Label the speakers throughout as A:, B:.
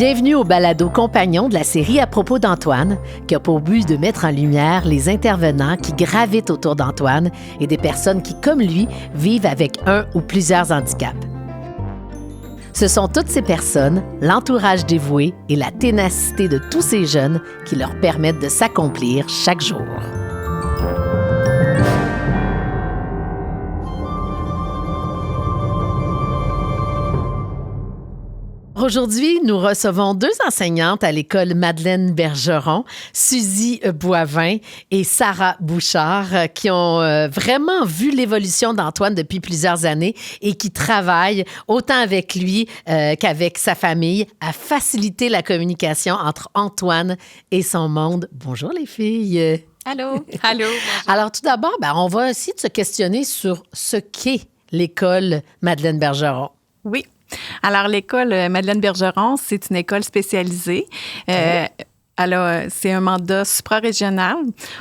A: Bienvenue au balado compagnon de la série à propos d'Antoine, qui a pour but de mettre en lumière les intervenants qui gravitent autour d'Antoine et des personnes qui, comme lui, vivent avec un ou plusieurs handicaps. Ce sont toutes ces personnes, l'entourage dévoué et la ténacité de tous ces jeunes qui leur permettent de s'accomplir chaque jour. Aujourd'hui, nous recevons deux enseignantes à l'école Madeleine Bergeron, Suzy Boivin et Sarah Bouchard, qui ont vraiment vu l'évolution d'Antoine depuis plusieurs années et qui travaillent autant avec lui qu'avec sa famille à faciliter la communication entre Antoine et son monde. Bonjour les filles.
B: Allô. Allô.
A: Alors tout d'abord, on va essayer de se questionner sur ce qu'est l'école Madeleine Bergeron.
B: Oui. Alors, l'école Madeleine Bergeron, c'est une école spécialisée. C'est un mandat suprarégional.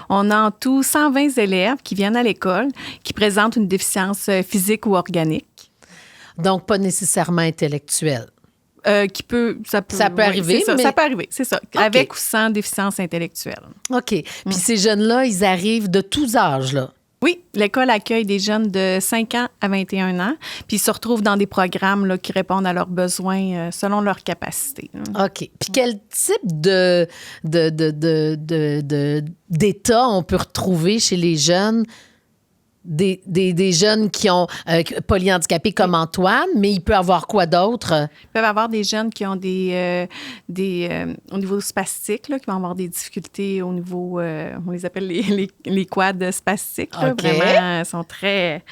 B: On a en tout 120 élèves qui viennent à l'école, qui présentent une déficience physique ou organique.
A: Donc, pas nécessairement intellectuelle.
B: Ça peut arriver,
A: mais...
B: Ça peut arriver, c'est ça.
A: Okay.
B: Avec ou sans déficience intellectuelle.
A: OK. Puis ces jeunes-là, ils arrivent de tous âges, là?
B: Oui, l'école accueille des jeunes de 5 ans à 21 ans, puis ils se retrouvent dans des programmes là, qui répondent à leurs besoins selon leurs capacités.
A: OK. Puis quel type d'état on peut retrouver chez les jeunes? Des jeunes qui ont polyhandicapés comme Antoine, mais il peut avoir quoi d'autre?
B: Il peut y avoir des jeunes qui ont au niveau spastique, là, qui vont avoir des difficultés au niveau, on les appelle les quads spastiques. Là,
A: okay.
B: Vraiment, ils sont très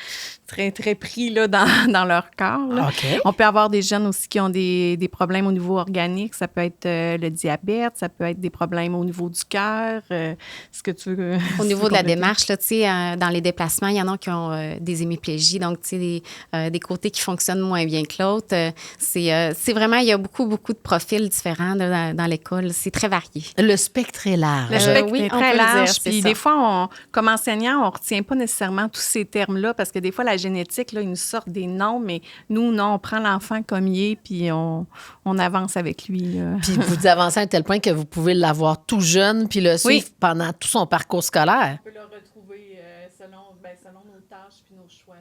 B: pris là, dans leur corps. Là.
A: Okay.
B: On peut avoir des jeunes aussi qui ont des problèmes au niveau organique. Ça peut être le diabète, ça peut être des problèmes au niveau du cœur. Est-ce que tu veux...
C: Au niveau de la démarche, là, dans les déplacements, il y en a qui ont des hémiplégies, donc des côtés qui fonctionnent moins bien que l'autre. C'est vraiment, il y a beaucoup de profils différents là, dans l'école. C'est très varié.
A: Le spectre est large.
B: Le spectre
C: oui,
B: est très large. Puis
C: ça.
B: des fois, comme enseignant, on ne retient pas nécessairement tous ces termes-là parce que des fois, la génétique, là, ils nous sortent des noms, mais nous, non, on prend l'enfant comme il est, puis on avance avec lui. Là.
A: Puis vous avancez à un tel point que vous pouvez l'avoir tout jeune, puis le suivre pendant tout son parcours scolaire.
B: On peut le retrouver selon nos tâches puis nos choix.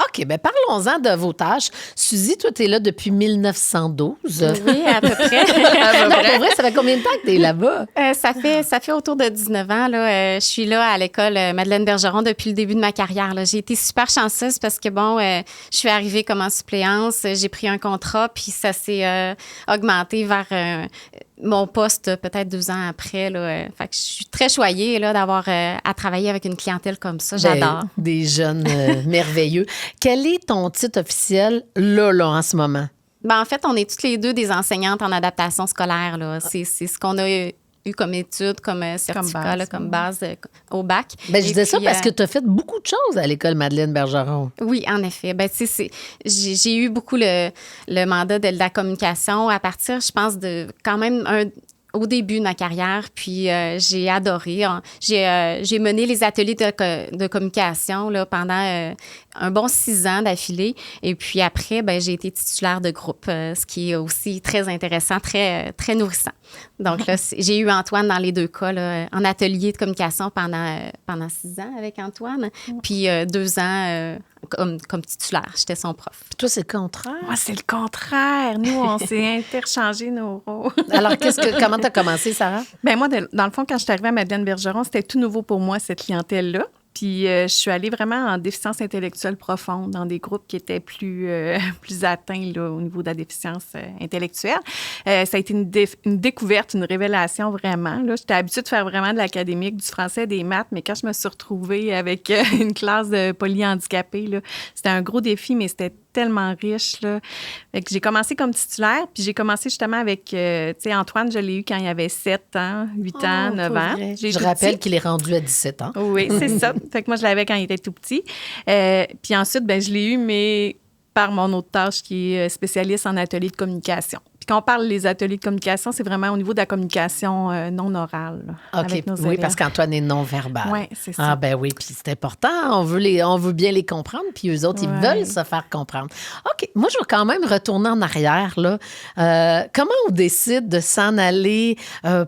A: OK, parlons-en de vos tâches. Suzy, toi, tu es là depuis 1912.
C: Oui, à peu près.
A: Pour vrai, ça fait combien de temps que tu es là-bas?
C: Ça fait autour de 19 ans. Là. Je suis là à l'école Madeleine Bergeron depuis le début de ma carrière. Là. J'ai été super chanceuse parce que, je suis arrivée comme en suppléance. J'ai pris un contrat, puis ça s'est augmenté vers mon poste peut-être 2 ans après. Là. Fait que je suis très choyée là, d'avoir à travailler avec une clientèle comme ça. J'adore.
A: Des jeunes merveilleux. Quel est ton titre officiel là, en ce moment?
C: En fait, on est toutes les deux des enseignantes en adaptation scolaire. Là. C'est ce qu'on a eu comme étude, comme certificat, comme base au bac.
A: Je disais ça parce que tu as fait beaucoup de choses à l'école Madeleine Bergeron.
C: Oui, en effet. J'ai eu beaucoup le mandat de la communication à partir, je pense, de quand même au début de ma carrière, puis j'ai adoré. J'ai mené les ateliers de communication là, pendant un bon 6 ans d'affilée. Et puis après, j'ai été titulaire de groupe, ce qui est aussi très intéressant, très, très nourrissant. Donc là, j'ai eu Antoine dans les 2 cas, là, en atelier de communication pendant 6 ans avec Antoine, puis 2 ans comme titulaire. J'étais son prof.
A: Puis toi, c'est le contraire?
B: Moi, c'est le contraire. Nous, on s'est interchangé nos rôles.
A: Alors, comment tu as commencé, Sarah?
B: Moi, dans le fond, quand je suis arrivée à Madeleine Bergeron, c'était tout nouveau pour moi, cette clientèle-là. Puis je suis allée vraiment en déficience intellectuelle profonde, dans des groupes qui étaient plus atteints là, au niveau de la déficience intellectuelle. Ça a été une découverte, une révélation vraiment. Là. J'étais habituée de faire vraiment de l'académique, du français, des maths, mais quand je me suis retrouvée avec une classe de polyhandicapés, là, c'était un gros défi, mais c'était tellement riche. Là. Fait que j'ai commencé comme titulaire, puis j'ai commencé justement avec, Antoine, je l'ai eu quand il avait 7 ans, 8 ans, 9 ans.
A: Je rappelle qu'il est rendu à 17 ans.
B: Oui, c'est ça. Fait que moi, je l'avais quand il était tout petit. Puis ensuite, je l'ai eu, mais par mon autre tâche qui est spécialiste en atelier de communication. Puis quand on parle des ateliers de communication, c'est vraiment au niveau de la communication non orale là,
A: OK,
B: avec nos
A: oui,
B: élèves.
A: parce qu'Antoine est non-verbal.
B: Oui, c'est ça.
A: Ah ben oui, puis c'est important. On veut bien les comprendre, puis eux autres, ils veulent se faire comprendre. OK, moi, je vais quand même retourner en arrière, là. Comment on décide de s'en aller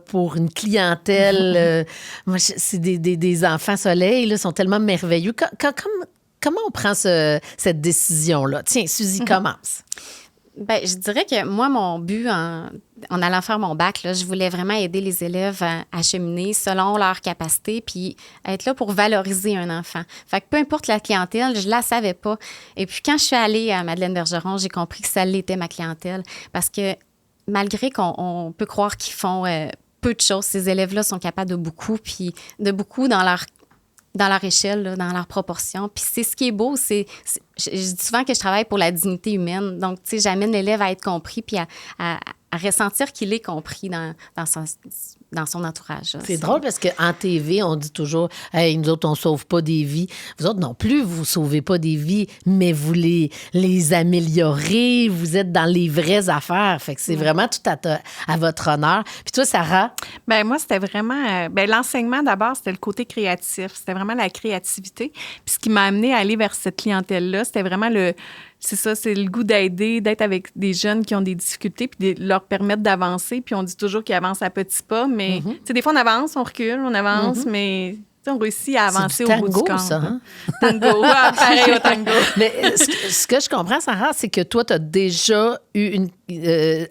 A: pour une clientèle? Moi, c'est des enfants soleil, là, sont tellement merveilleux. Comment on prend cette décision-là? Tiens, Suzy, commence.
C: Bien, je dirais que moi, mon but en allant faire mon bac, là, je voulais vraiment aider les élèves à cheminer selon leur capacité puis être là pour valoriser un enfant. Fait que peu importe la clientèle, je la savais pas. Et puis quand je suis allée à Madeleine Bergeron, j'ai compris que ça l'était ma clientèle parce que malgré qu'on peut croire qu'ils font peu de choses, ces élèves-là sont capables de beaucoup puis de beaucoup dans leur échelle, là, dans leur proportion. Puis c'est ce qui est beau, je dis souvent que je travaille pour la dignité humaine. Donc, tu sais, j'amène l'élève à être compris puis à ressentir qu'il est compris dans son entourage. Là.
A: C'est drôle parce qu'en TV, on dit toujours « Hey, nous autres, on ne sauve pas des vies. » Vous autres non plus, vous ne sauvez pas des vies, mais vous les améliorez. Vous êtes dans les vraies affaires. Fait que c'est vraiment tout à votre honneur. Puis toi, Sarah?
B: Bien, moi, c'était vraiment... l'enseignement, d'abord, c'était le côté créatif. C'était vraiment la créativité. Puis ce qui m'a amené à aller vers cette clientèle-là, c'était vraiment c'est ça, c'est le goût d'aider, d'être avec des jeunes qui ont des difficultés, puis de leur permettre d'avancer. Puis on dit toujours qu'ils avancent à petits pas, mais tu sais, des fois, on avance, on recule, on avance, mais on réussit à avancer au bout du compte.
A: Ça, hein?
B: Tango, pareil au tango.
A: Mais ce que je comprends, Sarah, c'est que toi, tu as déjà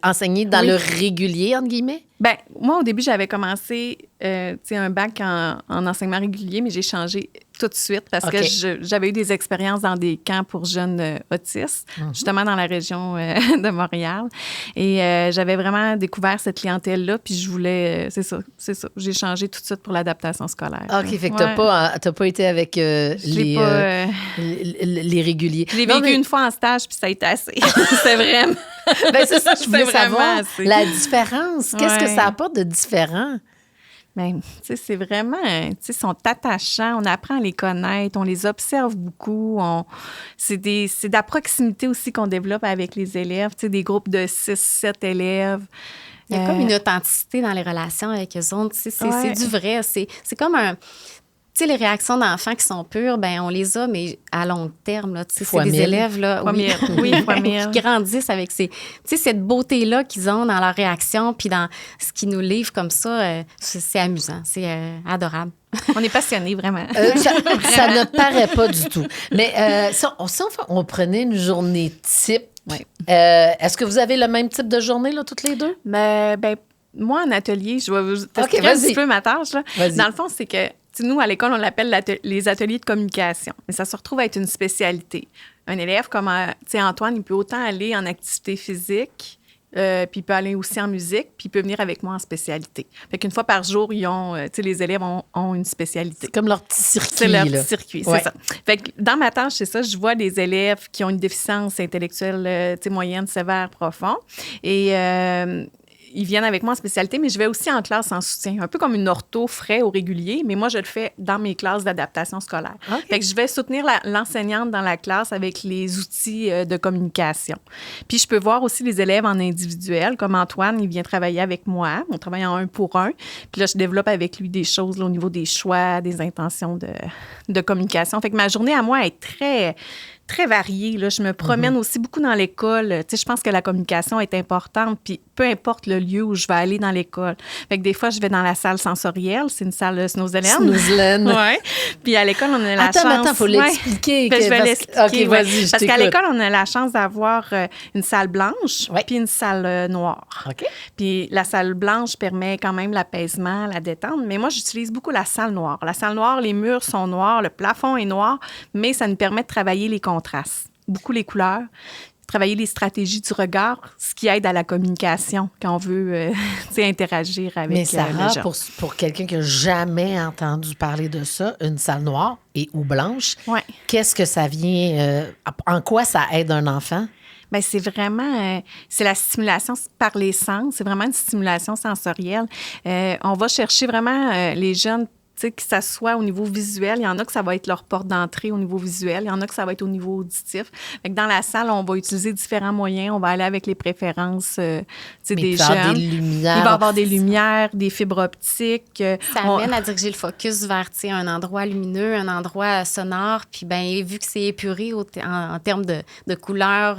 A: enseigné dans le régulier, entre guillemets?
B: Bien, moi, au début, j'avais commencé un bac en enseignement régulier, mais j'ai changé tout de suite parce que j'avais eu des expériences dans des camps pour jeunes autistes, justement dans la région de Montréal. Et j'avais vraiment découvert cette clientèle-là, puis je voulais... c'est ça. J'ai changé tout de suite pour l'adaptation scolaire.
A: OK, fait que t'as pas été avec les réguliers.
B: Je l'ai vécu une fois en stage, puis ça a été assez. C'est vraiment...
A: Bien, c'est ça, je voulais savoir la différence. Qu'est-ce que ça apporte de différent?
B: Bien, tu sais, c'est vraiment, tu sais, ils sont attachants, on apprend à les connaître, on les observe beaucoup, c'est de la proximité aussi qu'on développe avec les élèves, tu sais, des groupes de 6-7 élèves.
C: Il y a comme une authenticité dans les relations avec eux autres, tu sais, c'est du vrai, c'est comme un... Tu sais, les réactions d'enfants qui sont pures, ben on les a, mais à long terme, là, tu sais, c'est des élèves, là, qui grandissent avec cette beauté-là qu'ils ont dans leurs réactions, puis dans ce qu'ils nous livrent comme ça, c'est amusant, c'est adorable.
B: On est passionnés, vraiment.
A: Ça ne paraît pas du tout. Mais si on prenait une journée type, est-ce que vous avez le même type de journée, là, toutes les deux?
B: Ben, moi, en atelier, je vais vous expliquer un petit peu ma tâche. Là. Dans le fond, c'est que nous, à l'école, on l'appelle les ateliers de communication. Mais ça se retrouve à être une spécialité. Un élève comme Antoine, il peut autant aller en activité physique, puis il peut aller aussi en musique, puis il peut venir avec moi en spécialité. Fait qu'une fois par jour, les élèves ont une spécialité.
A: C'est comme leur petit circuit.
B: C'est leur petit circuit, c'est ça. Fait que dans ma tâche, c'est ça, je vois des élèves qui ont une déficience intellectuelle moyenne, sévère, profonde. Et... ils viennent avec moi en spécialité, mais je vais aussi en classe en soutien. Un peu comme une ortho frais au régulier, mais moi, je le fais dans mes classes d'adaptation scolaire. Okay. Fait que je vais soutenir l'enseignante dans la classe avec les outils de communication. Puis je peux voir aussi les élèves en individuel, comme Antoine, il vient travailler avec moi. On travaille en 1 pour 1. Puis là, je développe avec lui des choses là, au niveau des choix, des intentions de communication. Fait que ma journée à moi est très variée. Là. Je me promène aussi beaucoup dans l'école. Tu sais, je pense que la communication est importante, puis peu importe le lieu où je vais aller dans l'école. Fait que des fois, je vais dans la salle sensorielle. C'est une salle Snowzelen.
A: Snowzelen.
B: Oui. Puis à l'école, on a la chance...
A: Attends, il faut l'expliquer.
B: Je vais l'expliquer.
A: OK, vas-y, je
B: Parce qu'à
A: t'écoute.
B: l'école, on a la chance d'avoir une salle blanche puis une salle noire.
A: OK.
B: Puis la salle blanche permet quand même l'apaisement, la détente. Mais moi, j'utilise beaucoup la salle noire. La salle noire, les murs sont noirs, le plafond est noir, mais ça nous permet de travailler les contrastes, beaucoup les couleurs, travailler les stratégies du regard, ce qui aide à la communication quand on veut interagir avec
A: Mais Sarah,
B: les gens.
A: pour quelqu'un qui n'a jamais entendu parler de ça, une salle noire ou blanche, qu'est-ce que ça vient... en quoi ça aide un enfant?
B: Bien, c'est vraiment... c'est la stimulation par les sens. C'est vraiment une stimulation sensorielle. On va chercher vraiment les jeunes tu sais, que ça soit au niveau visuel. Il y en a que ça va être leur porte d'entrée au niveau visuel. Il y en a que ça va être au niveau auditif. Fait que dans la salle, on va utiliser différents moyens. On va aller avec les préférences des jeunes.
A: Des lumières.
B: Il va y avoir des lumières, des fibres optiques.
C: Ça amène à diriger le focus vers un endroit lumineux, un endroit sonore. Puis, vu que c'est épuré en termes de couleurs,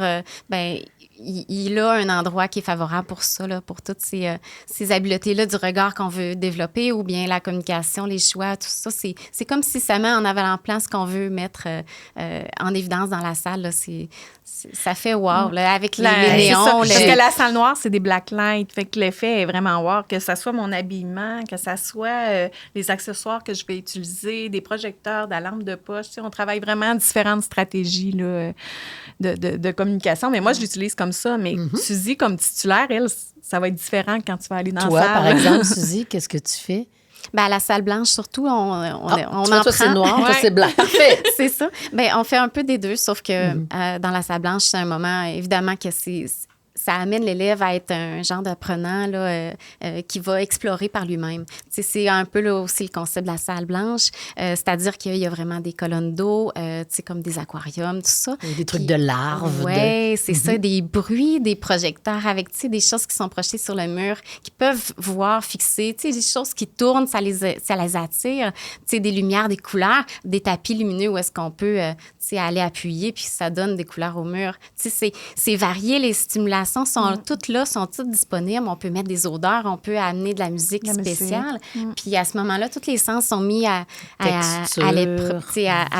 C: il a un endroit qui est favorable pour ça, là, pour toutes ces habiletés-là du regard qu'on veut développer, ou bien la communication, les choix, tout ça. C'est comme si ça met en avant-plan ce qu'on veut mettre en évidence dans la salle. Là. Ça fait wow, là, avec les néons.
B: Parce que la salle noire, c'est des black lights. Fait que l'effet est vraiment wow. Que ça soit mon habillement, que ça soit les accessoires que je vais utiliser, des projecteurs, de la lampe de poche. Tu sais, on travaille vraiment différentes stratégies là, de communication. Mais moi, je l'utilise comme ça. Mais Suzy, comme titulaire, elle, ça va être différent quand tu vas aller dans la salle.
A: Toi, par exemple, Suzy, qu'est-ce que tu fais?
C: À la salle blanche, surtout, on en
A: toi,
C: prend.
A: c'est noir, toi, c'est blanc. Parfait.
C: C'est ça. On fait un peu des deux, sauf que dans la salle blanche, c'est un moment, évidemment, que ça amène l'élève à être un genre d'apprenant là, qui va explorer par lui-même. C'est un peu là, aussi le concept de la salle blanche, c'est-à-dire qu'il y a vraiment des colonnes d'eau, comme des aquariums, tout ça.
A: Des trucs de larves.
C: Oui, c'est ça, des bruits, des projecteurs avec des choses qui sont projetées sur le mur, qui peuvent voir fixer, des choses qui tournent, ça les attire, des lumières, des couleurs, des tapis lumineux où est-ce qu'on peut aller appuyer, puis ça donne des couleurs au mur. C'est varié, les stimulations sont toutes là, sont toutes disponibles. On peut mettre des odeurs, on peut amener de la musique spéciale. Puis à ce moment-là, tous les sens sont mis à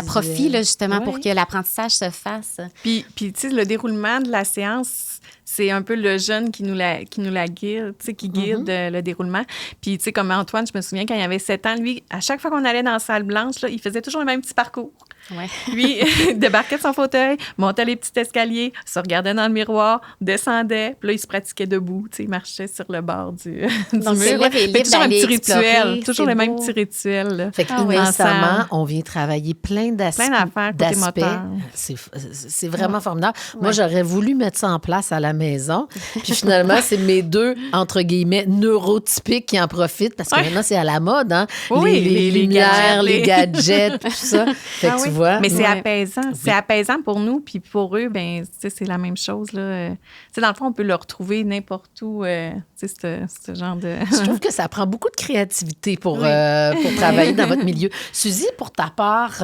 C: profit, là, justement, pour que l'apprentissage se fasse.
B: Puis tu sais, le déroulement de la séance, c'est un peu le jeune qui nous la guide, qui guide le déroulement. Puis, tu sais, comme Antoine, je me souviens, quand il avait 7 ans, lui, à chaque fois qu'on allait dans la salle blanche, là, il faisait toujours le même petit parcours.
C: Ouais.
B: Lui, il débarquait de son fauteuil, montait les petits escaliers, se regardait dans le miroir, descendait, puis là, il se pratiquait debout, il marchait sur le bord du mur.
C: Donc, c'est
B: toujours un petit rituel, toujours les mêmes petits rituels. Là.
A: Fait qu'innocemment, on vient travailler plein
B: d'affaires côté moteur.
A: C'est vraiment formidable. Moi, j'aurais voulu mettre ça en place à la maison, puis finalement, c'est mes deux, entre guillemets, neurotypiques qui en profitent, parce que maintenant, c'est à la mode, hein? Les lumières, les gadgets, tout ça. Fait que tu vois.
B: Mais c'est apaisant. Oui. C'est apaisant pour nous, puis pour eux, c'est la même chose. Là. Dans le fond, on peut le retrouver n'importe où, ce genre de...
A: Je trouve que ça prend beaucoup de créativité pour travailler dans votre milieu. Suzy, pour ta part,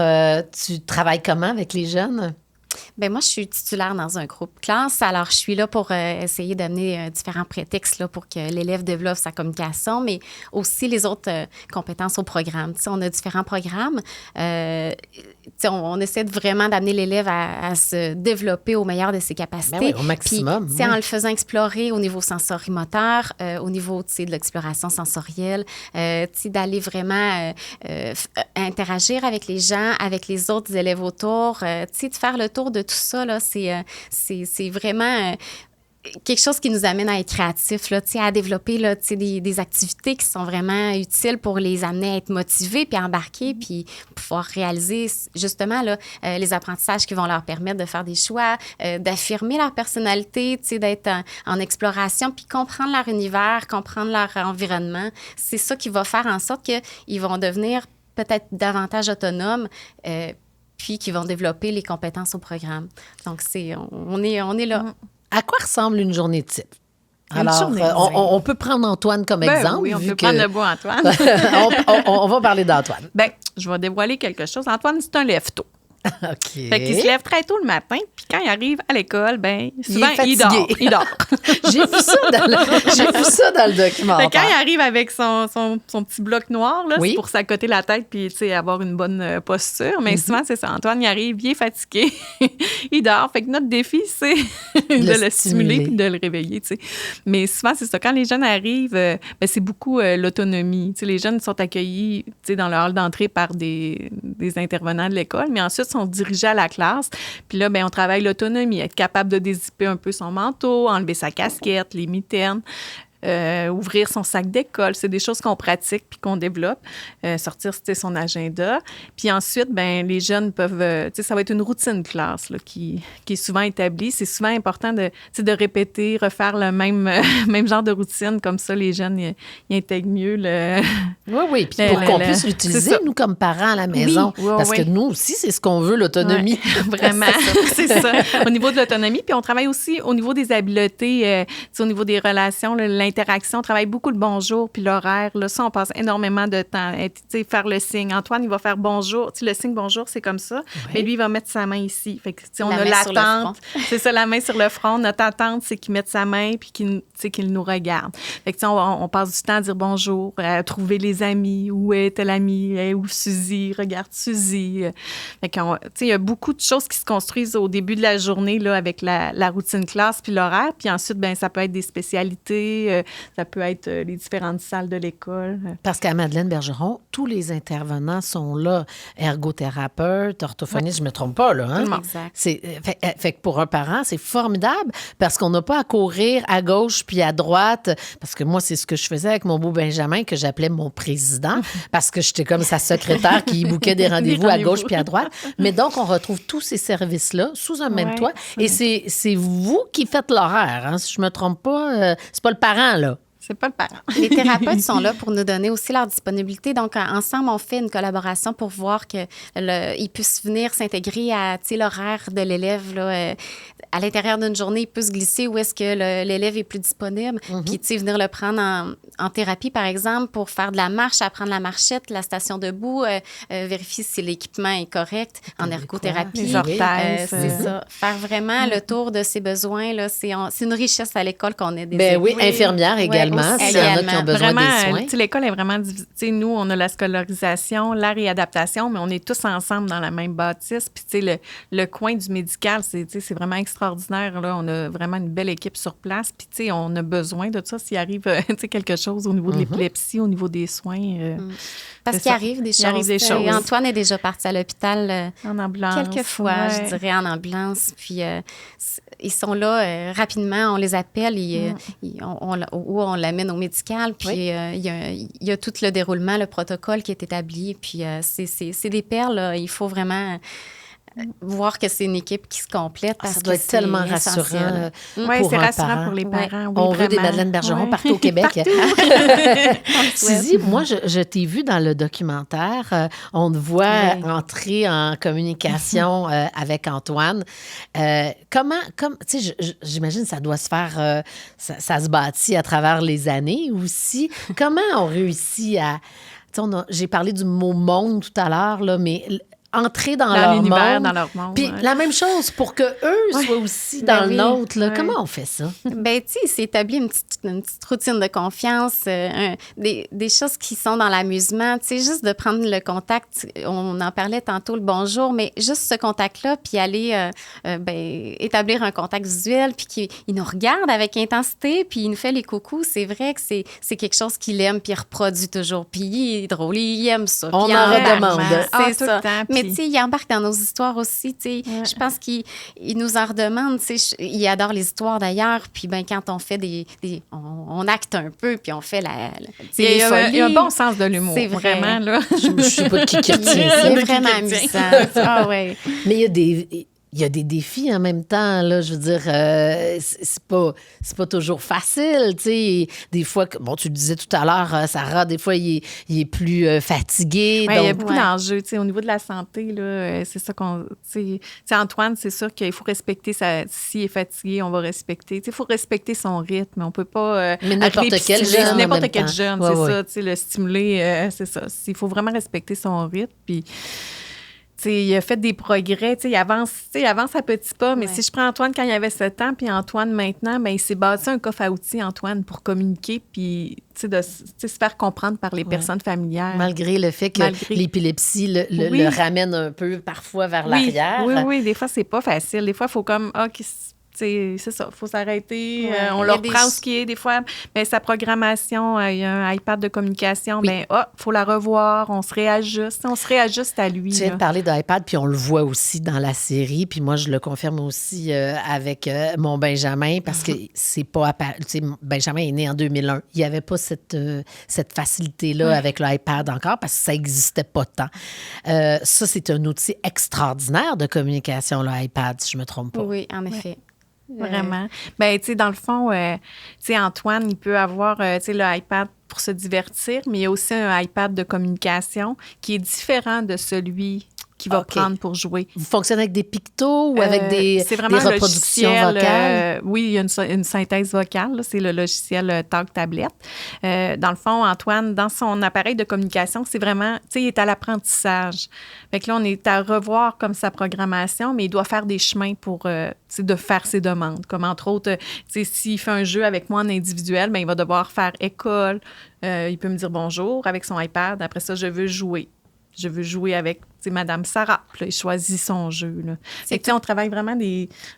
A: tu travailles comment avec les jeunes?
C: Moi, je suis titulaire dans un groupe classe. Alors, je suis là pour essayer d'amener différents prétextes là, pour que l'élève développe sa communication, mais aussi les autres compétences au programme. On a différents programmes. On essaie vraiment d'amener l'élève à se développer au meilleur de ses capacités.
A: Au maximum.
C: Puis, en le faisant explorer au niveau sensorimoteur, au niveau de l'exploration sensorielle, d'aller vraiment interagir avec les gens, avec les autres élèves autour, de faire le tour de tout ça, là, c'est vraiment... quelque chose qui nous amène à être créatifs, là, à développer là, des activités qui sont vraiment utiles pour les amener à être motivés, puis à embarquer, puis pouvoir réaliser justement là, les apprentissages qui vont leur permettre de faire des choix, d'affirmer leur personnalité, d'être en exploration, puis comprendre leur univers, comprendre leur environnement. C'est ça qui va faire en sorte qu'ils vont devenir peut-être davantage autonomes, puis qui vont développer les compétences au programme. Donc, on est là.
A: À quoi ressemble une journée type? Alors, on peut prendre Antoine comme exemple.
B: Oui, on peut prendre le beau Antoine.
A: on va parler d'Antoine.
B: Je vais dévoiler quelque chose. Antoine, c'est un lève-tôt.
A: OK.
B: Fait qu'il se lève très tôt le matin, puis quand il arrive à l'école, souvent, il dort.
A: J'ai vu ça dans le documentaire.
B: Fait quand il arrive avec son petit bloc noir, là, c'est pour s'accoter la tête puis avoir une bonne posture. Mais souvent, c'est ça. Antoine, il arrive, il est fatigué, il dort. Fait que notre défi, c'est de le stimuler puis de le réveiller. T'sais. Mais souvent, c'est ça. Quand les jeunes arrivent, c'est beaucoup l'autonomie. T'sais, les jeunes sont accueillis dans le hall d'entrée par des intervenants de l'école, mais ensuite, sont dirigés à la classe. Puis là, on travaille l'autonomie, être capable de dézipper un peu son manteau, enlever sa casquette, les mitaines. ouvrir son sac d'école. C'est des choses qu'on pratique puis qu'on développe. Sortir, son agenda. Puis ensuite, ben les jeunes peuvent... ça va être une routine classe là, qui est souvent établie. C'est souvent important de répéter, refaire le même genre de routine. Comme ça, les jeunes, ils intègrent mieux le...
A: Oui. Puis pour qu'on puisse l'utiliser, nous, comme parents à la maison.
B: Oui,
A: parce que nous aussi, c'est ce qu'on veut, l'autonomie.
B: Vraiment, c'est ça. Au niveau de l'autonomie. Puis on travaille aussi au niveau des habiletés, au niveau des relations, là, l'interaction. On travaille beaucoup le bonjour puis l'horaire. Là, ça, on passe énormément de temps. Faire le signe. Antoine, il va faire bonjour. Le signe bonjour, c'est comme ça. Oui. Mais lui, il va mettre sa main ici. Fait que, on a l'attente. C'est ça, la main sur le front. Notre attente, c'est qu'il mette sa main puis qu'il nous regarde. Fait que, on passe du temps à dire bonjour, à trouver les amis. Où est tel ami? Où Suzy? Regarde Suzy. Fait que, il y a beaucoup de choses qui se construisent au début de la journée là, avec la routine classe puis l'horaire. Puis ensuite, ben ça peut être des spécialités, ça peut être les différentes salles de l'école.
A: Parce qu'à Madeleine Bergeron, tous les intervenants sont là. Ergothérapeute, orthophoniste, je ne me trompe pas, là. Hein?
B: Exact.
A: Fait que pour un parent, c'est formidable parce qu'on n'a pas à courir à gauche puis à droite. Parce que moi, c'est ce que je faisais avec mon beau Benjamin, que j'appelais mon président, parce que j'étais comme sa secrétaire qui bouquait des rendez-vous à gauche puis à droite. Mais donc, on retrouve tous ces services-là sous un même toit. Et c'est vous qui faites l'horaire, hein, si je ne me trompe pas. C'est pas le parent, là.
B: C'est pas le parent.
C: Les thérapeutes sont là pour nous donner aussi leur disponibilité. Donc, ensemble, on fait une collaboration pour voir qu'ils puissent venir s'intégrer à l'horaire de l'élève. Là, à l'intérieur d'une journée, il peut se glisser où est-ce que l'élève est plus disponible. Puis, venir le prendre en thérapie, par exemple, pour faire de la marche, apprendre la marchette, la station debout, vérifier si l'équipement est correct en ergothérapie.
B: Les orthèses.
C: C'est ça. Faire vraiment le tour de ses besoins. Là, c'est une richesse à l'école qu'on a des
A: infirmière également. S'il y en a qui ont besoin
B: vraiment,
A: des soins.
B: L'école est vraiment divisée. Nous, on a la scolarisation, la réadaptation, mais on est tous ensemble dans la même bâtisse. Puis, le coin du médical, c'est vraiment extraordinaire. Là. On a vraiment une belle équipe sur place. Puis, on a besoin de ça s'il arrive quelque chose au niveau de l'épilepsie, au niveau des soins.
C: Parce qu'il arrive des choses. Antoine est déjà parti à l'hôpital
B: en ambulance.
C: Quelques fois, je dirais, en ambulance. Puis, ils sont là rapidement. On les appelle on l'amène au médical. Puis, il y a tout le déroulement, le protocole qui est établi. Puis, c'est des perles. Là. Il faut vraiment voir que c'est une équipe qui se complète. Parce
A: ça doit être tellement rassurant
B: pour c'est rassurant pour les parents. Oui,
A: on veut des Madeleine Bergeron partout au Québec. Suzy, moi, je t'ai vu dans le documentaire. On te voit entrer en communication avec Antoine. J'imagine que ça doit se faire... ça se bâtit à travers les années aussi. Comment on réussit à... J'ai parlé du mot « monde » tout à l'heure, là, mais... entrer dans leur monde. Puis la même chose pour qu'eux soient aussi dans le nôtre. Là. Comment on fait ça?
C: Bien, tu sais, il s'est établi une petite routine de confiance, des choses qui sont dans l'amusement. Tu sais, juste de prendre le contact. On en parlait tantôt, le bonjour, mais juste ce contact-là, puis aller établir un contact visuel, puis qu'il nous regarde avec intensité, puis il nous fait les coucous. C'est vrai que c'est quelque chose qu'il aime, puis il reproduit toujours. Puis il est drôle, il aime ça.
A: On en redemande.
C: C'est ça. Mais tu sais, il embarque dans nos histoires aussi, tu sais. Je pense qu'il nous en redemande, tu sais. Il adore les histoires d'ailleurs. Puis ben quand on fait on acte un peu, puis on fait
B: il y a un bon sens de l'humour. C'est vraiment, là.
A: Je sais pas de qui retient ça.
C: C'est vraiment amusant. Ah ouais.
A: Mais il y a des défis en même temps, là. Je veux dire, c'est pas toujours facile, tu sais. Des fois, tu le disais tout à l'heure, Sarah, des fois, il est plus fatigué.
B: Oui, il y a beaucoup d'enjeux, tu sais. Au niveau de la santé, là, c'est ça qu'on... Tu sais, Antoine, c'est sûr qu'il faut respecter s'il est fatigué, on va respecter. Tu sais, il faut respecter son rythme. On peut pas...
A: mais n'importe quel jeune,
B: n'importe quel jeune, c'est ça. Tu sais, le stimuler, c'est ça. Il faut vraiment respecter son rythme, puis... T'sais, il a fait des progrès, il avance à petits pas, mais si je prends Antoine quand il avait 7 ans, puis Antoine maintenant, ben, il s'est bâti un coffre à outils, Antoine, pour communiquer, puis de se faire comprendre par les personnes familières.
A: Malgré le fait que l'épilepsie le ramène un peu parfois vers l'arrière.
B: Oui, des fois, c'est pas facile. Des fois, il faut comme, c'est ça, il faut s'arrêter.
C: Ouais,
B: On
C: il y
B: leur
C: a des
B: prend ce qui est, des fois, mais sa programmation, il y a un iPad de communication, il faut la revoir, on se réajuste à lui.
A: Tu viens de parler d'iPad, puis on le voit aussi dans la série, puis moi, je le confirme aussi avec mon Benjamin, parce que c'est pas Benjamin est né en 2001. Il n'y avait pas cette facilité-là avec l'iPad encore, parce que ça n'existait pas tant. Ça, c'est un outil extraordinaire de communication, l'iPad, si je ne me trompe pas.
C: Oui, en effet.
B: Vraiment. Ben, tu sais, dans le fond, tu sais, Antoine, il peut avoir, tu sais, le iPad pour se divertir, mais il y a aussi un iPad de communication qui est différent de celui qu'il va prendre pour jouer.
A: Vous fonctionnez avec des pictos ou avec des reproductions vocales?
B: Oui, il y a une synthèse vocale. Là, c'est le logiciel Talk Tablette. Dans le fond, Antoine, dans son appareil de communication, c'est vraiment, tu sais, il est à l'apprentissage. Fait que là, on est à revoir comme sa programmation, mais il doit faire des chemins pour, de faire ses demandes. Comme entre autres, tu sais, s'il fait un jeu avec moi en individuel, bien, il va devoir faire école. Il peut me dire bonjour avec son iPad. Après ça, je veux jouer. Je veux jouer avec Madame Sarah. Puis là, il choisit son jeu. Là. On travaille vraiment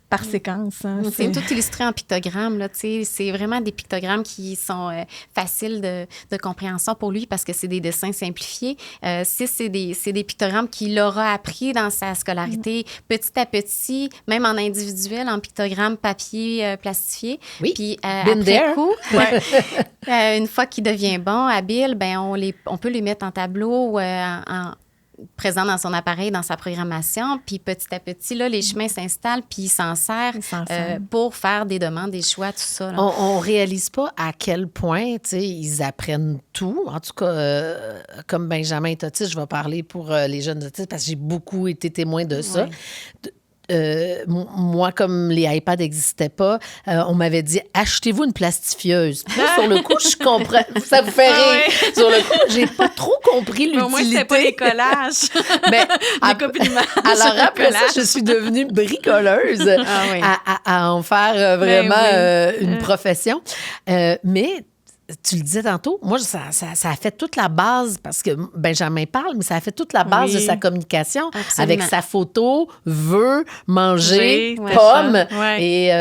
B: par séquence. Hein,
C: c'est tout illustré en pictogrammes. Là, c'est vraiment des pictogrammes qui sont faciles de compréhension pour lui parce que c'est des dessins simplifiés. C'est des pictogrammes qu'il aura appris dans sa scolarité petit à petit, même en individuel, en pictogrammes papier plastifié.
A: Oui,
C: puis après coup, une fois qu'il devient bon, habile, ben on peut les mettre en tableau ou présent dans son appareil, dans sa programmation. Puis petit à petit, là, les chemins s'installent, puis il s'en sert pour faire des demandes, des choix, tout ça. Là.
A: On réalise pas à quel point, tu sais, ils apprennent tout. En tout cas, comme Benjamin est autiste, je vais parler pour les jeunes autistes parce que j'ai beaucoup été témoin de ça. Moi, comme les iPads n'existaient pas, on m'avait dit « Achetez-vous une plastifieuse ». Sur le coup, je comprends. Ça vous fait rire. Sur le coup, j'ai pas trop compris l'utilité.
B: Moi, c'était pas les collages.
A: Les copies d'images. Alors après ça, je suis devenue bricoleuse à en faire vraiment une profession. Mais tu le disais tantôt, moi, ça a fait toute la base, parce que Benjamin parle, mais ça a fait toute la base de sa communication. Absolument. Avec sa photo, veut, manger, pomme. Et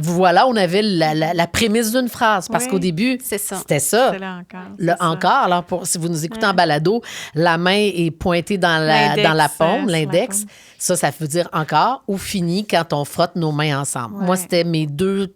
A: voilà, on avait la prémisse d'une phrase, parce qu'au début, c'était ça.
B: C'est là encore.
A: Alors, si vous nous écoutez en balado, la main est pointée dans la paume, l'index. Ça veut dire encore ou fini quand on frotte nos mains ensemble. Moi, c'était mes deux...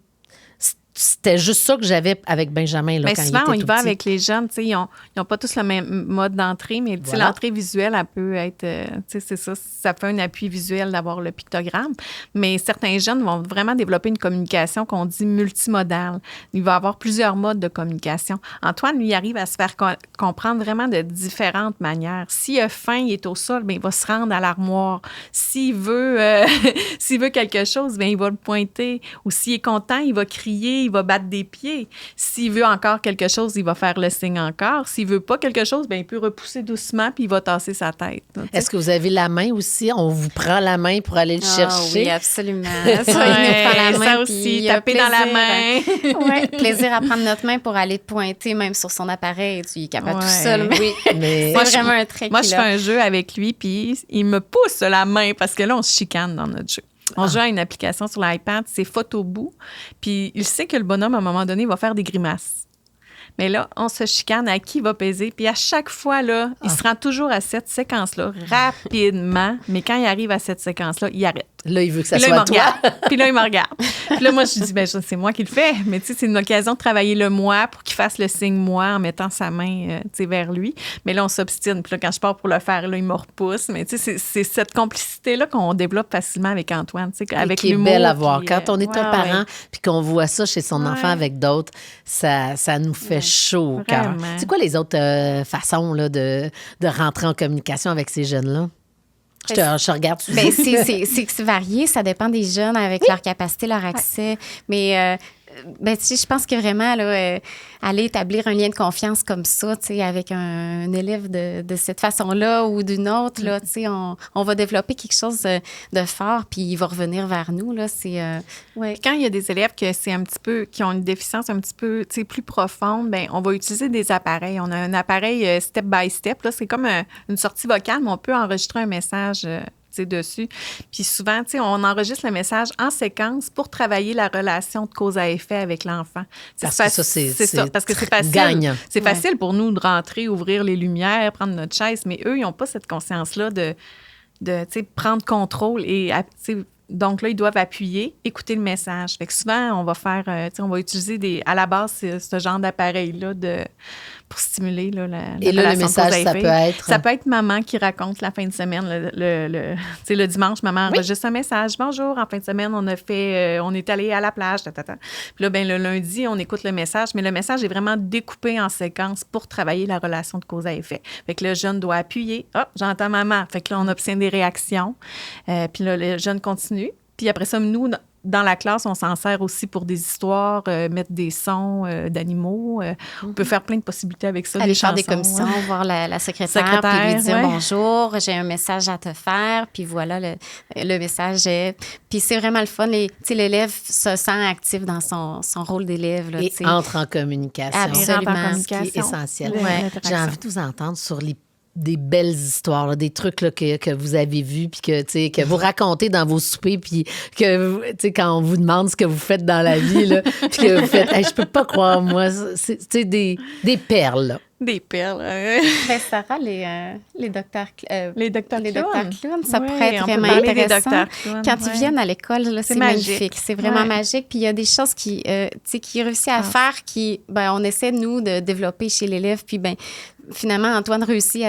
A: C'était juste ça que j'avais avec Benjamin là, quand il était tout petit.
B: Souvent, on y va avec les jeunes. Ils n'ont pas tous le même mode d'entrée, mais l'entrée visuelle, elle peut être... c'est ça, ça fait un appui visuel d'avoir le pictogramme. Mais certains jeunes vont vraiment développer une communication qu'on dit multimodale. Il va avoir plusieurs modes de communication. Antoine, lui, arrive à se faire comprendre vraiment de différentes manières. S'il a faim, il est au sol, bien, il va se rendre à l'armoire. S'il veut quelque chose, bien, il va le pointer. Ou s'il est content, il va crier, il va battre des pieds. S'il veut encore quelque chose, il va faire le signe encore. S'il veut pas quelque chose, bien, il peut repousser doucement puis il va tasser sa tête.
A: Est-ce que vous avez la main aussi? On vous prend la main pour aller le chercher?
C: Oui, absolument. Ça, il nous prend la main.
B: Ça aussi, taper dans la main.
C: Oui, plaisir à prendre notre main pour aller pointer même sur son appareil. Il est capable tout seul. Mais c'est vraiment un trait.
B: Moi, je fais un jeu avec lui puis il me pousse la main parce que là, on se chicane dans notre jeu. On joue à une application sur l'iPad, c'est Photobout. Puis il sait que le bonhomme, à un moment donné, va faire des grimaces. Mais là, on se chicane à qui va peser. Puis à chaque fois, là, il se rend toujours à cette séquence-là, rapidement. Mais quand il arrive à cette séquence-là, il arrête.
A: Là, il veut que ça soit toi.
B: Puis là, il me regarde. Puis là, moi, je dis, c'est moi qui le fais. Mais tu sais, c'est une occasion de travailler le moi pour qu'il fasse le signe moi en mettant sa main, vers lui. Mais là, on s'obstine. Puis là, quand je pars pour le faire, là, il me repousse. Mais tu sais, c'est cette complicité-là qu'on développe facilement avec Antoine, tu sais, avec l'humour.
A: Qui est belle à voir. Quand on est un parent puis qu'on voit ça chez son enfant avec d'autres, ça nous fait chaud au cœur. C'est quoi les autres façons là, de rentrer en communication avec ces jeunes-là? Je regarde.
C: C'est varié, ça dépend des jeunes avec leur capacité, leur accès. Mais tu sais, je pense que vraiment, là, aller établir un lien de confiance comme ça, tu sais, avec un élève de cette façon-là ou d'une autre, là, tu sais, on va développer quelque chose de fort, puis il va revenir vers nous, là, c'est...
B: Quand il y a des élèves qui ont une déficience un petit peu, tu sais, plus profonde, bien, on va utiliser des appareils. On a un appareil step by step, là, c'est comme une sortie vocale, mais on peut enregistrer un message... insister dessus. Puis souvent, tu sais, on enregistre le message en séquence pour travailler la relation de cause à effet avec l'enfant.
A: Parce que ça, c'est
B: ça, parce que c'est facile.
A: Gagnant.
B: C'est facile pour nous de rentrer, ouvrir les lumières, prendre notre chaise, mais eux, ils n'ont pas cette conscience-là de tu sais, prendre contrôle et, tu sais, donc là, ils doivent appuyer, écouter le message. Fait que souvent, on va faire, tu sais, on va utiliser à la base, ce genre d'appareil-là pour stimuler là, la
A: et là, le message, ça peut être...
B: Ça peut être maman qui raconte la fin de semaine. Tu sais, le dimanche, maman enregistre un message. Bonjour, en fin de semaine, on est allé à la plage. Puis là, ben, le lundi, on écoute le message, mais le message est vraiment découpé en séquences pour travailler la relation de cause à effet. Fait que le jeune doit appuyer. « Ah, j'entends maman. » Fait que là, on obtient des réactions. Puis là, le jeune continue. Puis après ça, nous, dans la classe, on s'en sert aussi pour des histoires, mettre des sons d'animaux. On peut faire plein de possibilités avec ça.
C: Aller
B: des
C: faire des
B: chansons,
C: commissions, voir la secrétaire, puis lui dire bonjour, j'ai un message à te faire, puis voilà, le message est... Puis c'est vraiment le fun. L'élève se sent actif dans son rôle d'élève. Là,
A: et entre en communication.
C: Absolument.
A: Ce qui est essentiel.
C: Ouais.
A: J'ai envie de vous entendre sur des belles histoires, là, des trucs là, que vous avez vus, puis que vous racontez dans vos soupers, puis que quand on vous demande ce que vous faites dans la vie, là, puis que vous faites, hey, je peux pas croire, moi, c'est des perles. Là.
B: Des perles.
C: Ben, Sarah, les docteurs
B: les docteurs
C: clowns, ça pourrait être
B: on peut
C: vraiment
B: parler
C: intéressant.
B: Des docteurs clowns,
C: quand ils viennent à l'école, là, c'est magnifique. C'est vraiment
B: Ouais.
C: magique. Puis il y a des choses qui réussit à faire on essaie, nous, de développer chez l'élève. Puis finalement, Antoine réussit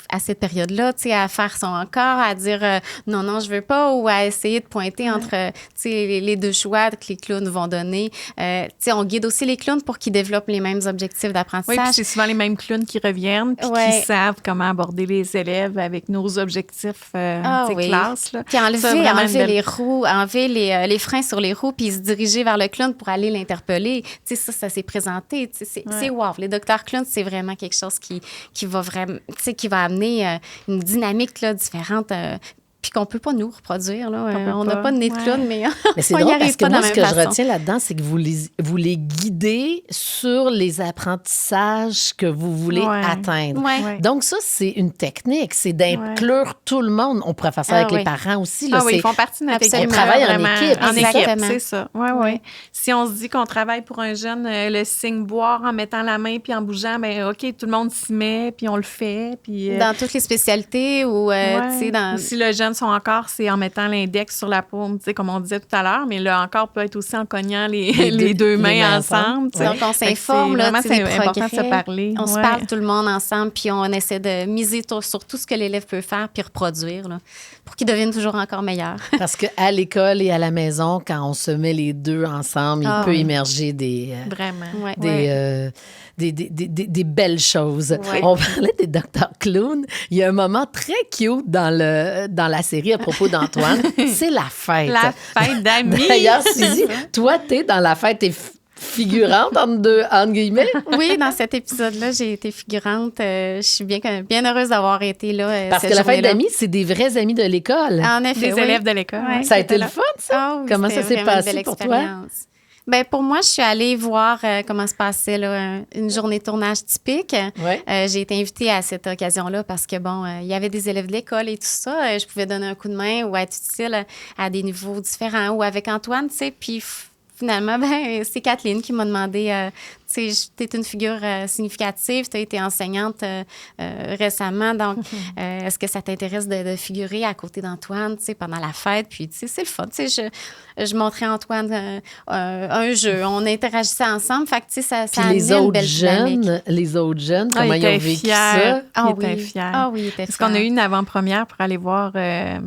C: à cette période-là, tu sais, à faire son corps, à dire non, je veux pas, ou à essayer de pointer entre, tu sais, les deux choix que les clowns vont donner. Tu sais, on guide aussi les clowns pour qu'ils développent les mêmes objectifs d'apprentissage.
B: Oui, puis c'est souvent les mêmes clowns qui reviennent, puis qui savent comment aborder les élèves avec nos objectifs, classe. Là.
C: Puis enlever les roues, enlever les freins sur les roues, puis se diriger vers le clown pour aller l'interpeller. Tu sais, ça s'est présenté. Tu sais, c'est wow. Les docteurs clowns, c'est vraiment quelque chose qui va vraiment, tu sais, qui va amener une dynamique là, différente, puis qu'on ne peut pas nous reproduire. Là. On n'a pas de nez de clown, mais
A: c'est
C: on y
A: drôle
C: arrive
A: parce que
C: pas
A: moi,
C: de la
A: ce que
C: même
A: je
C: façon.
A: retiens là-dedans, c'est que vous les guidez sur les apprentissages que vous voulez atteindre.
C: Ouais.
A: Donc ça, c'est une technique, c'est d'inclure tout le monde. On pourrait faire ça avec les parents aussi. Là,
B: ils font partie de notre équipe.
A: On travaille en équipe.
B: En équipe,
C: Exactement.
B: c'est ça. Oui. Si on se dit qu'on travaille pour un jeune, le signe boire en mettant la main puis en bougeant, bien, OK, tout le monde s'y met, puis on le fait. Puis,
C: dans toutes les spécialités ou, tu sais, dans...
B: Ou si le jeune son encore, c'est en mettant l'index sur la paume, tu sais, comme on disait tout à l'heure, mais le encore peut être aussi en cognant les deux mains ensemble.
C: Donc, on s'informe, là,
B: c'est important de se parler.
C: On se parle tout le monde ensemble, puis on essaie de miser sur tout ce que l'élève peut faire, puis reproduire, là, pour qu'il devienne toujours encore meilleur.
A: Parce qu'à l'école et à la maison, quand on se met les deux ensemble, il peut émerger
B: Vraiment.
A: des belles choses.
C: Ouais.
A: On parlait des docteurs clowns. Il y a un moment très cute dans la série à propos d'Antoine. C'est la fête.
B: La fête d'amis.
A: D'ailleurs, Suzy, toi, t'es dans la fête, t'es figurante, entre guillemets.
C: Oui, dans cet épisode-là, j'ai été figurante. Je suis bien heureuse d'avoir été là.
A: Parce que la fête d'amis, c'est des vrais amis de l'école.
C: En effet,
B: des élèves de l'école.
C: Ouais.
A: Ça a été le fun, ça?
C: Ah, oui,
A: comment ça s'est passé pour toi?
C: Bien, pour moi, je suis allée voir comment se passait là, une journée de tournage typique.
A: Ouais.
C: J'ai été invitée à cette occasion-là parce que, il y avait des élèves de l'école et tout ça. Je pouvais donner un coup de main ou être utile à des niveaux différents. Ou avec Antoine, tu sais, puis finalement, c'est Kathleen qui m'a demandé, tu sais, t'es une figure significative, tu as été enseignante récemment, donc est-ce que ça t'intéresse de figurer à côté d'Antoine, tu sais, pendant la fête? Puis, tu sais, c'est le fun, tu sais, je montrais à Antoine un jeu, on interagissait ensemble, fait que, tu sais, ça
A: Puis
C: amenait une belle dynamique.
A: les autres jeunes, comment ils ont vécu ça?
C: Ah
B: Ils étaient fiers.
C: Ah oui, ils étaient fiers.
B: Parce qu'on a eu une avant-première pour aller voir 4-5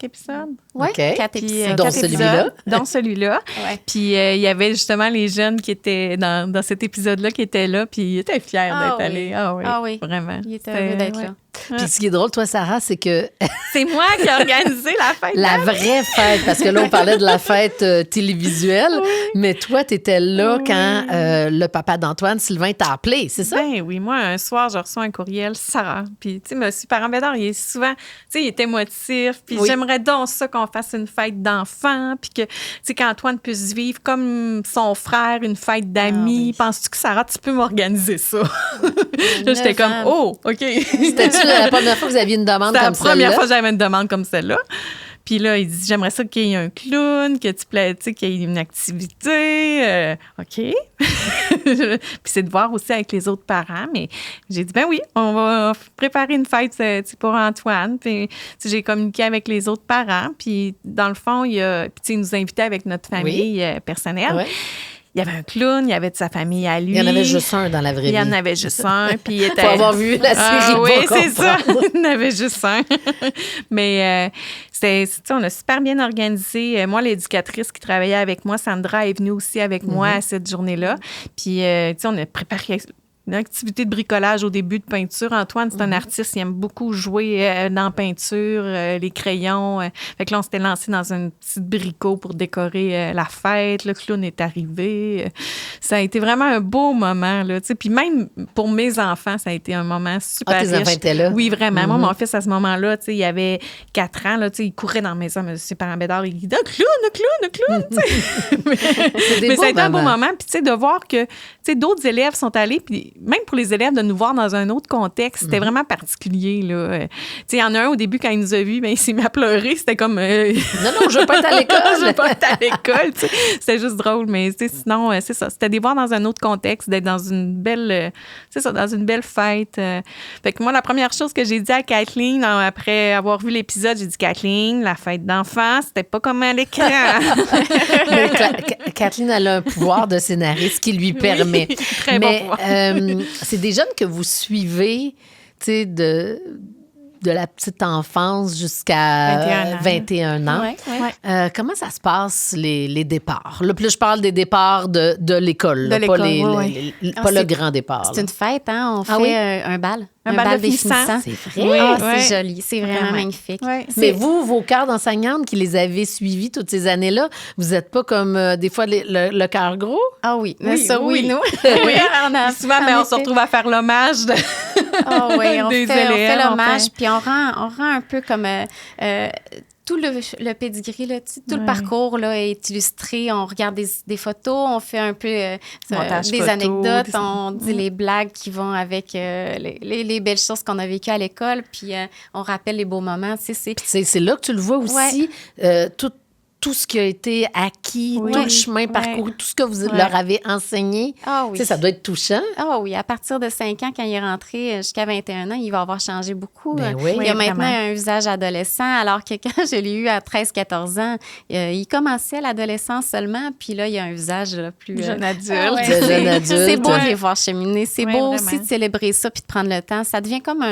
B: épisodes.
C: Oui,
A: OK.
C: 4 épisodes.
A: Dont celui-là.
B: Dont celui-là.
C: Ouais.
B: Puis il y avait justement les jeunes qui étaient dans cet épisode-là qui étaient là, puis ils étaient fiers d'être allés. Ah oui, vraiment.
C: Ils étaient heureux d'être là.
A: Puis ce qui est drôle, toi, Sarah, c'est que...
B: C'est moi qui ai organisé la fête.
A: La vraie fête, parce que là, on parlait de la fête télévisuelle, mais toi, tu étais là quand le papa d'Antoine, Sylvain, t'a appelé, c'est ça?
B: Ben oui, moi, un soir, je reçois un courriel, Sarah. Puis, tu sais, monsieur Parent-Bédard, il est souvent, tu sais, il est émotif. Puis, j'aimerais donc ça qu'on fasse une fête d'enfants. Puis que, tu sais, qu'Antoine puisse vivre comme son frère, une fête d'amis. Penses-tu que, Sarah, tu peux m'organiser ça? Là, j'étais comme, oh, OK.
A: C'était-tu la première fois que vous aviez une demande
B: C'était
A: comme
B: la première
A: celle-là?
B: fois que j'avais une demande comme celle-là. Puis là, il dit, j'aimerais ça qu'il y ait un clown, que tu sais, qu'il y ait une activité. OK. Puis c'est de voir aussi avec les autres parents. Mais j'ai dit, ben oui, on va préparer une fête pour Antoine. Puis j'ai communiqué avec les autres parents. Puis dans le fond, il nous invitait avec notre famille personnelle.
A: Ouais.
B: Il y avait un clown, il y avait de sa famille à lui.
A: Il y en avait juste un dans la vraie vie.
B: Il y en avait juste un. Puis il était...
A: Faut avoir vu la série
B: oui,
A: pour
B: c'est ça.
A: comprendre.
B: Il y en avait juste un. Mais on a super bien organisé. Moi, l'éducatrice qui travaillait avec moi, Sandra, est venue aussi avec moi à cette journée-là. Puis, on a préparé une activité de bricolage au début de peinture. Antoine, c'est un artiste, il aime beaucoup jouer dans la peinture, les crayons. Fait que là, on s'était lancé dans une petite bricot pour décorer la fête. Le clown est arrivé. Ça a été vraiment un beau moment, là. Puis même pour mes enfants, ça a été un moment super riche.
A: Tes enfants étaient là?
B: Oui, vraiment. Moi, mon fils, à ce moment-là, il avait 4 ans. Là, il courait dans la maison, mais ses parents bédards, il dit « Le clown! » Mais ça a été un beau moment. Puis, de voir que d'autres élèves sont allés, puis même pour les élèves, de nous voir dans un autre contexte, c'était vraiment particulier. Il y en a un, au début, quand il nous a vus, il s'est mis à pleurer. C'était comme...
A: Non, je veux pas être à l'école.
B: Je veux pas être à l'école. C'était juste drôle, mais sinon, c'est ça. C'était de les voir dans un autre contexte, d'être dans une belle... dans une belle fête. Fait que moi, la première chose que j'ai dit à Kathleen, après avoir vu l'épisode, j'ai dit « Kathleen, la fête d'enfants, c'était pas comme à l'écran. »
A: Mais Kathleen, elle a un pouvoir de scénariste qui lui permet.
B: Très bon pouvoir.
A: C'est des jeunes que vous suivez, tu sais, de la petite enfance jusqu'à 21 ans.
B: Ouais.
A: Comment ça se passe, les départs? Là, puis là, je parle des départs de l'école,
B: De
A: pas,
B: l'école,
A: pas le grand départ.
C: C'est une fête, hein? On fait
A: oui?
C: un bal.
B: Un bal de
C: finissant.
A: C'est vrai?
B: Oui,
C: C'est joli. C'est vraiment magnifique.
B: Ouais,
A: Mais vous, vos cœurs d'enseignante qui les avez suivis toutes ces années-là, vous n'êtes pas comme des fois le cœur gros?
C: Ah oui,
B: Oui,
C: ça,
B: oui.
C: nous.
B: Oui, souvent, mais on se retrouve à faire l'hommage
C: Oui, on
B: des
C: fait
B: élèves.
C: l'hommage, puis on rend un peu comme... tout le pedigree, là, tout le parcours là, est illustré. On regarde des photos, on fait un peu
B: Montage
C: des
B: photo,
C: anecdotes, on dit les blagues qui vont avec les belles choses qu'on a vécues à l'école, puis on rappelle les beaux moments.
A: C'est là que tu le vois aussi, tout ce qui a été acquis, tout le chemin parcouru, tout ce que vous leur avez enseigné.
C: Ah oui.
A: Ça doit être touchant.
C: Ah oui, à partir de 5 ans, quand il est rentré jusqu'à 21 ans, il va avoir changé beaucoup.
A: Ben oui.
C: Il a
B: Oui,
C: maintenant
B: vraiment.
C: un visage adolescent, alors que quand je l'ai eu à 13-14 ans, il commençait l'adolescence seulement, puis là, il a un visage là, plus...
B: Jeune adulte.
A: De jeune adulte.
C: C'est beau de les voir cheminer. C'est
B: Oui,
C: beau
B: vraiment.
C: aussi de célébrer ça puis de prendre le temps. Ça devient comme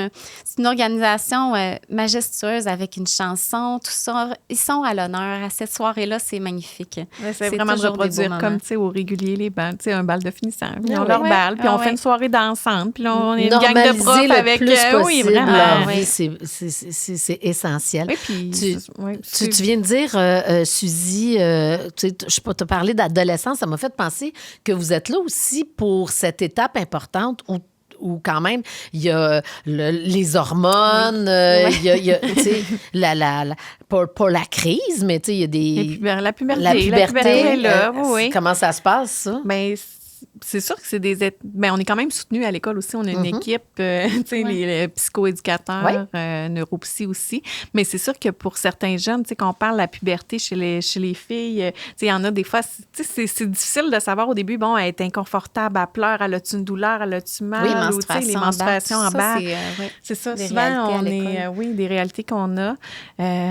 C: c'est une organisation majestueuse avec une chanson, tout ça. Ils sont à l'honneur. À cette soirée-là, c'est magnifique.
B: C'est vraiment de
C: toujours des beaux
B: reproduire
C: moments.
B: comme, tu sais, au régulier, les bals, tu sais, un bal de finissant. Ils ont
A: oui.
B: leur bal, puis on fait
C: ouais.
B: une soirée dansante, puis là, on est une gang de
A: Normaliser
B: profs
A: le
B: avec...
A: plus
B: oui,
A: possible
B: vraiment.
A: leur
C: oui.
A: vie, c'est essentiel.
B: Oui, puis...
A: Tu viens de dire, Suzy, tu as parlé d'adolescence, ça m'a fait penser que vous êtes là aussi pour cette étape importante où quand même, il y a les hormones, il y a tu sais, pas la crise, mais tu sais, il y a des...
B: La puberté.
A: La puberté,
B: est là, oui.
A: Comment ça se passe, ça?
B: Mais c'est sûr que c'est on est quand même soutenu à l'école aussi. On a une équipe, tu sais, les psychoéducateurs, neuropsy aussi. Mais c'est sûr que pour certains jeunes, tu sais, quand on parle de la puberté chez les filles, tu sais, il y en a des fois, tu sais, c'est difficile de savoir au début, bon, elle est inconfortable, elle pleure, elle a-tu une douleur, elle a-tu mal?
C: Oui,
B: ou, tu sais, les menstruations en bas. C'est ça,
C: des
B: souvent, on
C: réalités à
B: est... des réalités qu'on a.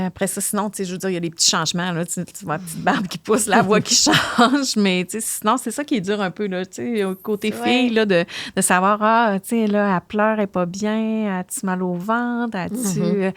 B: Après ça, sinon, tu sais, je veux dire, il y a des petits changements, là. Tu vois la petite barbe qui pousse, la voix qui change, mais tu sais, sinon, c'est ça qui est dur un peu, là, tu sais, au côté fille, là, de savoir, tu sais, là, elle pleure, elle est pas bien, as-tu mal au ventre, as-tu...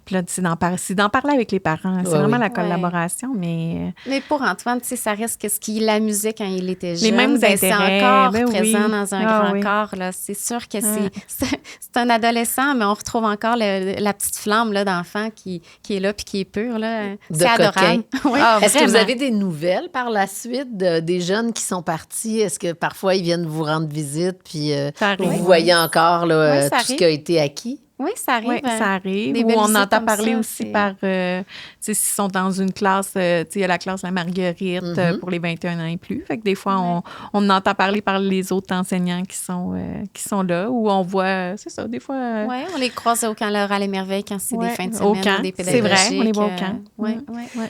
B: Puis là, c'est d'en parler avec les parents. C'est vraiment la collaboration, mais...
C: Mais pour Antoine, tu sais, ça reste que ce qui l'amusait quand il était jeune.
B: Les mêmes
C: c'est
B: intérêts,
C: encore
B: ben
C: présent
B: oui.
C: dans un grand corps, là. C'est sûr que c'est un adolescent, mais on retrouve encore la petite flamme, là, d'enfant qui est là puis qui est pure, là. C'est adorable. Oui.
A: Est-ce que vous
B: vraiment.
A: avez des nouvelles par la suite des jeunes qui sont partis? Est-ce que parfois ils viennent vous rendre visite puis
B: Ça arrive.
A: vous voyez encore là,
C: Oui, ça
A: tout ce qui a été acquis?
C: Oui, ça arrive.
B: Oui, ça arrive.
C: Des
B: Ou
C: belles
B: on
C: visites
B: entend
C: comme
B: parler
C: ça,
B: aussi
C: c'est-
B: par, tu sais, s'ils sont dans une classe, tu sais, il y a la classe La Marguerite pour les 21 ans et plus. Fait que des fois, on entend parler par les autres enseignants qui sont là, ou on voit, c'est ça, des fois...
C: Oui, on les croise au camp Laura les Merveilles quand c'est des fins de
B: au
C: semaine
B: camp,
C: ou des
B: c'est vrai,
C: pédagogiques.
B: on les voit au camp.
C: Oui,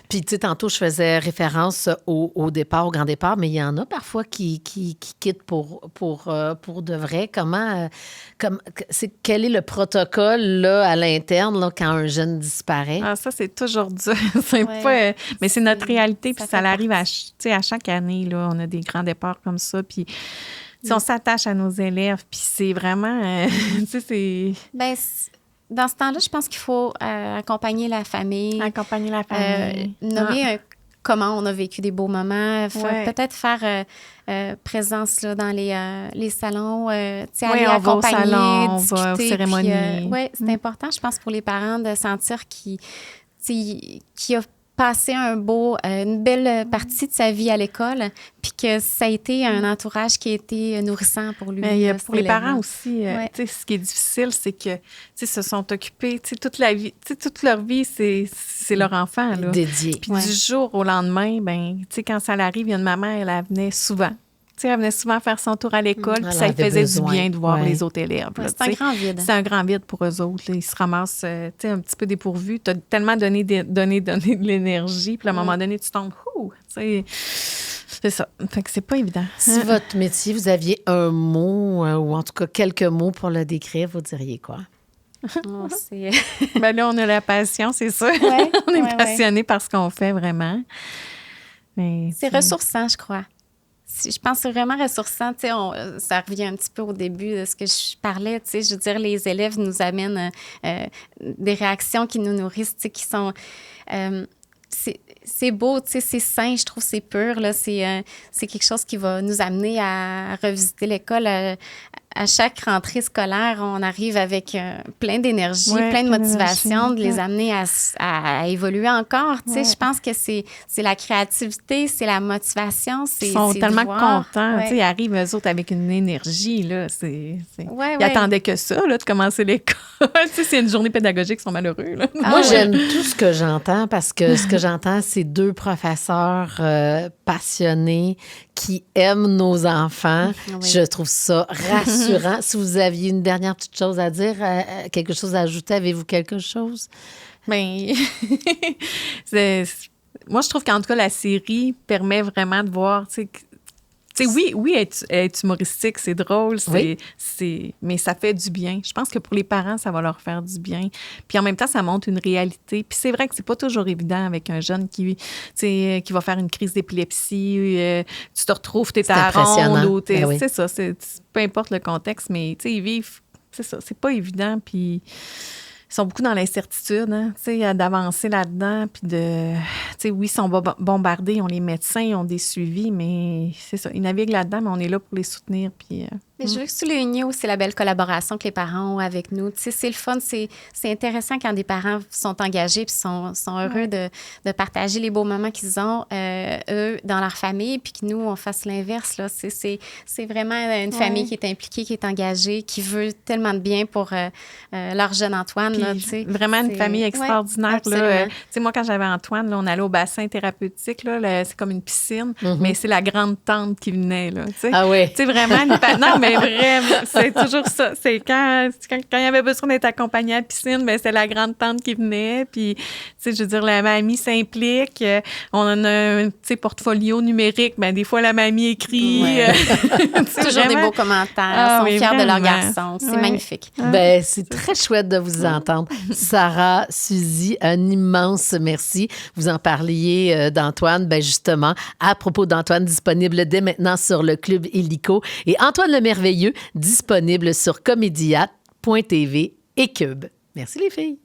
A: Puis, tu sais, tantôt, je faisais référence au départ, au grand départ, mais il y en a parfois qui quittent pour de vrai. Quel est le protocole là, à l'interne là, quand un jeune disparaît?
B: Ah, ça, c'est toujours dur. C'est
C: Ouais.
B: pas, mais c'est notre réalité, puis
C: ça
B: ça
C: fait
B: arrive tu sais, à chaque année. Là, on a des grands départs comme ça, puis tu sais, on s'attache à nos élèves, puis c'est vraiment... tu sais, c'est...
C: Ben, dans ce temps-là, je pense qu'il faut accompagner la famille,
B: Accompagner la famille.
C: nommer comment on a vécu des beaux moments,
B: Ouais.
C: peut-être faire présence là, dans les salons, tu sais,
B: Oui,
C: aller
B: on va au
C: accompagner,
B: salon, on
C: discuter.
B: va aux cérémonies.
C: Oui, c'est important, je pense, pour les parents de sentir qu'il a passé une belle partie de sa vie à l'école, puis que ça a été un entourage qui a été nourrissant pour lui.
B: Mais
C: là,
B: pour les
C: cet
B: parents
C: élève-là.
B: aussi,
C: Ouais.
B: tu sais, ce qui est difficile, c'est que, tu sais, se sont occupés, tu sais, toute la vie, tu sais, toute leur vie, c'est leur enfant, là.
A: Dédié.
B: Puis
C: Ouais.
B: du jour au lendemain, ben, tu sais, quand ça l'arrive, il y a une maman, elle venait souvent. Tu sais, elle venait souvent faire son tour à l'école, puis
A: Elle
B: ça lui
A: avait
B: faisait
A: besoin.
B: du bien de voir
A: Ouais.
B: les autres élèves.
C: Ouais,
B: là,
C: c'est un
B: tu sais.
C: grand vide.
B: C'est un grand vide pour eux autres. Là. Ils se ramassent, tu sais, un petit peu dépourvus. Tu as tellement donné de l'énergie, puis à un moment donné, tu tombes, ouh, tu sais. C'est ça. Fait que c'est pas évident.
A: Si votre métier, vous aviez un mot, ou en tout cas quelques mots pour le décrire, vous diriez quoi?
C: Oh, c'est...
B: Ben là, on a la passion, c'est ça.
C: Ouais,
B: On est
C: ouais,
B: passionné par ce qu'on fait vraiment. Mais,
C: C'est ressourçant, je crois. Je pense que c'est vraiment ressourçant. Tu sais, ça revient un petit peu au début de ce que je parlais. Tu sais, je veux dire, les élèves nous amènent des réactions qui nous nourrissent, tu sais, qui sont... c'est beau, tu sais, c'est sain, je trouve, c'est pur. Là, c'est quelque chose qui va nous amener à revisiter l'école. À chaque rentrée scolaire, on arrive avec plein d'énergie,
B: Ouais,
C: plein de
B: plein
C: motivation, de
B: d'énergie.
C: les amener à évoluer encore. Tu sais,
B: Ouais.
C: je pense que c'est la créativité, c'est la motivation.
B: Ils sont
C: c'est
B: tellement
C: de voir.
B: contents.
C: Ouais.
B: Tu sais, ils arrivent, eux autres, avec une énergie. Là.
C: Ouais,
B: Ils
C: ouais.
B: attendaient que ça, là, de commencer l'école. Tu sais, c'est une journée pédagogique, ils sont malheureux. Là.
C: Ah
A: Moi,
C: ouais.
A: j'aime tout ce que j'entends parce que ce que j'entends, c'est deux professeurs passionnés qui aiment nos enfants.
C: Oui.
A: Je trouve ça rassurant. Si vous aviez une dernière petite chose à dire, quelque chose à ajouter, avez-vous quelque chose?
B: Mais moi, je trouve qu'en tout cas, la série permet vraiment de voir, tu sais, oui, être humoristique, c'est drôle, mais ça fait du bien. Je pense que pour les parents, ça va leur faire du bien. Puis en même temps, ça montre une réalité. Puis c'est vrai que c'est pas toujours évident avec un jeune qui va faire une crise d'épilepsie. Tu te retrouves, t'es
A: C'est
B: à la
A: impressionnant.
B: ronde ou
A: Ben oui.
B: c'est ça. Peu importe le contexte, mais tu sais, ils vivent, c'est ça, c'est pas évident. Puis ils sont beaucoup dans l'incertitude, hein, tu sais, d'avancer là-dedans, puis de, tu sais, oui, ils sont bombardés, ils ont les médecins, ils ont des suivis, mais c'est ça, ils naviguent là-dedans, mais on est là pour les soutenir, puis...
C: Mais je veux souligner aussi la belle collaboration que les parents ont avec nous. Tu sais, c'est le fun, c'est intéressant quand des parents sont engagés puis sont heureux de partager les beaux moments qu'ils ont, eux, dans leur famille, puis que nous, on fasse l'inverse. Là. C'est vraiment une famille qui est impliquée, qui est engagée, qui veut tellement de bien pour leur jeune Antoine. Là, tu sais.
B: Vraiment une
C: C'est-
B: famille extraordinaire.
C: Ouais,
B: là.
C: absolument.
B: Tu sais, moi, quand j'avais Antoine, là, on allait au bassin thérapeutique, là, c'est comme une piscine, mais c'est la grande tante qui venait, là, tu sais.
A: Ah oui.
B: Tu sais, vraiment, non, mais vraiment, c'est toujours ça. C'est quand il y avait besoin d'être accompagné à la piscine, ben c'est la grande tante qui venait. Puis, tu sais, je veux dire, la mamie s'implique. On a un, tu sais, portfolio numérique. Ben des fois, la mamie écrit.
C: Ouais.
B: Tu sais,
C: Toujours des
B: vraiment.
C: beaux commentaires.
B: Ah,
C: Ils sont
B: oui,
C: fiers de leur
B: vraiment.
C: garçon. C'est
B: Ouais.
C: magnifique.
A: Ben, c'est très chouette de vous entendre. Sarah, Suzy, un immense merci. Vous en parliez d'Antoine, ben justement, à propos d'Antoine, disponible dès maintenant sur le Club Illico, et Antoine le Merveilleux, disponible sur comédia.tv et Cube. Merci les filles.